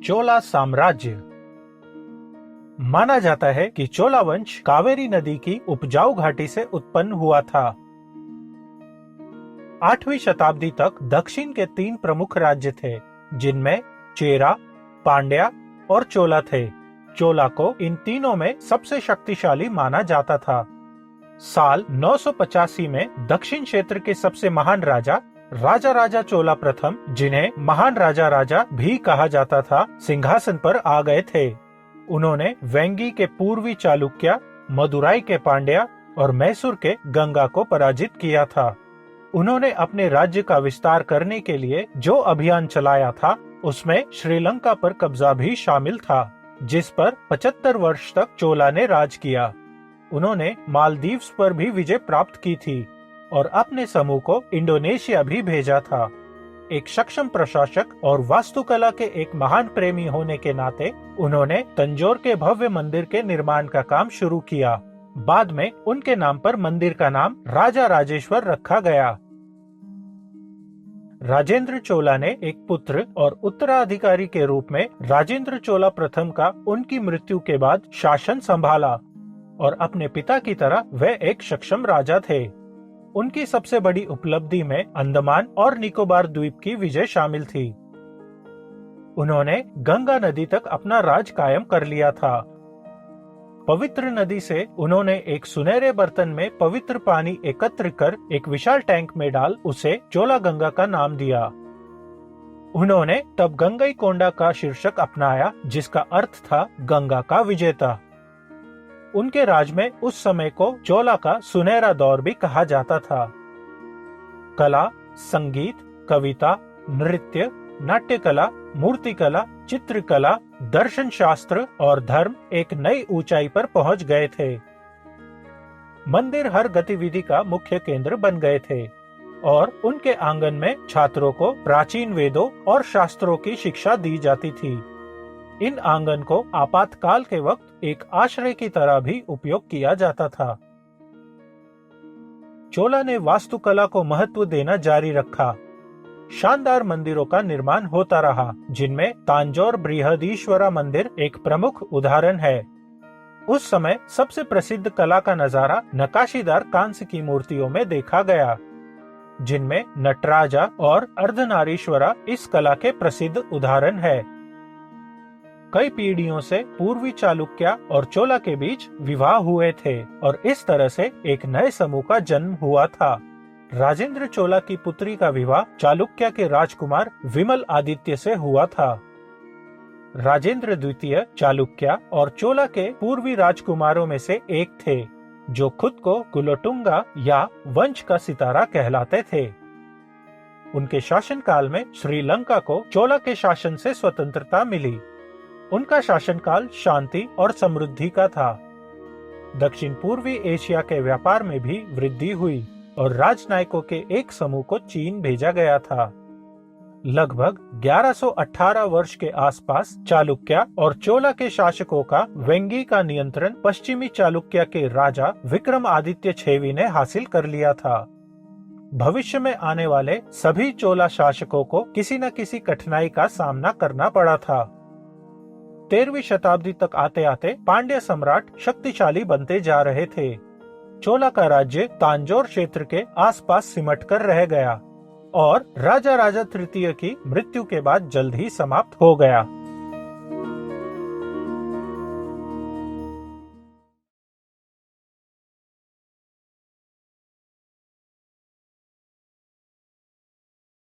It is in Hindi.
चोला साम्राज्य। माना जाता है कि चोला वंश कावेरी नदी की उपजाऊ घाटी से उत्पन्न हुआ था। 8वीं शताब्दी तक दक्षिण के 3 प्रमुख राज्य थे, जिनमें चेरा, पांड्या और चोला थे। चोला को इन तीनों में सबसे शक्तिशाली माना जाता था। साल 985 में दक्षिण क्षेत्र के सबसे महान राजा राजा चोला प्रथम, जिन्हें महान राजा भी कहा जाता था, सिंहासन पर आ गए थे। उन्होंने वेंगी के पूर्वी चालुक्य, मदुराई के पांड्या और मैसूर के गंगा को पराजित किया था। उन्होंने अपने राज्य का विस्तार करने के लिए जो अभियान चलाया था, उसमें श्रीलंका पर कब्जा भी शामिल था, जिस पर 75 वर्ष तक चोला ने राज किया। उन्होंने मालदीव्स पर भी विजय प्राप्त की थी और अपने समूह को इंडोनेशिया भी भेजा था। एक सक्षम प्रशासक और वास्तुकला के एक महान प्रेमी होने के नाते उन्होंने तंजौर के भव्य मंदिर के निर्माण का काम शुरू किया। बाद में उनके नाम पर मंदिर का नाम राजा राजेश्वर रखा गया। राजेंद्र चोला ने एक पुत्र और उत्तराधिकारी के रूप में राजेंद्र चोला प्रथम का उनकी मृत्यु के बाद शासन संभाला और अपने पिता की तरह वे एक सक्षम राजा थे। उनकी सबसे बड़ी उपलब्धि में अंडमान और निकोबार द्वीप की विजय शामिल थी। उन्होंने गंगा नदी तक अपना राज कायम कर लिया था। पवित्र नदी से उन्होंने एक सुनहरे बर्तन में पवित्र पानी एकत्र कर एक विशाल टैंक में डाल उसे चोला गंगा का नाम दिया। उन्होंने तब गंगईकोंडा का शीर्षक अपनाया, जिसका अर्थ था गंगा का विजेता। उनके राज में उस समय को चोला का सुनहरा दौर भी कहा जाता था। कला, संगीत, कविता, नृत्य, नाट्यकला, मूर्तिकला, चित्रकला, दर्शन शास्त्र और धर्म एक नई ऊंचाई पर पहुंच गए थे। मंदिर हर गतिविधि का मुख्य केंद्र बन गए थे और उनके आंगन में छात्रों को प्राचीन वेदों और शास्त्रों की शिक्षा दी जाती थी। इन आंगन को आपातकाल के वक्त एक आश्रय की तरह भी उपयोग किया जाता था। चोला ने वास्तुकला को महत्व देना जारी रखा। शानदार मंदिरों का निर्माण होता रहा, जिनमें तांजौर बृहदीश्वरा मंदिर एक प्रमुख उदाहरण है। उस समय सबसे प्रसिद्ध कला का नजारा नकाशीदार कांस्य की मूर्तियों में देखा गया, जिनमें नटराजा और अर्धनारीश्वरा इस कला के प्रसिद्ध उदाहरण है। कई पीढ़ियों से पूर्वी चालुक्य और चोला के बीच विवाह हुए थे और इस तरह से एक नए समूह का जन्म हुआ था। राजेंद्र चोला की पुत्री का विवाह चालुक्य के राजकुमार विमल आदित्य से हुआ था। राजेंद्र द्वितीय चालुक्य और चोला के पूर्वी राजकुमारों में से एक थे, जो खुद को कुलोटुंगा या वंश का सितारा कहलाते थे। उनके शासनकाल में श्रीलंका को चोला के शासन से स्वतंत्रता मिली। उनका शासनकाल शांति और समृद्धि का था। दक्षिण पूर्वी एशिया के व्यापार में भी वृद्धि हुई और राजनायकों के एक समूह को चीन भेजा गया था। लगभग 1118 वर्ष के आसपास चालुक्य और चोला के शासकों का वेंगी का नियंत्रण पश्चिमी चालुक्य के राजा विक्रमादित्य 6वीं ने हासिल कर लिया था। भविष्य में आने वाले सभी चोला शासकों को किसी न किसी कठिनाई का सामना करना पड़ा था। 13वीं शताब्दी तक आते आते पांड्य सम्राट शक्तिशाली बनते जा रहे थे। चोला का राज्य तांजौर क्षेत्र के आसपास सिमट कर रह गया और राजा तृतीय की मृत्यु के बाद जल्द ही समाप्त हो गया।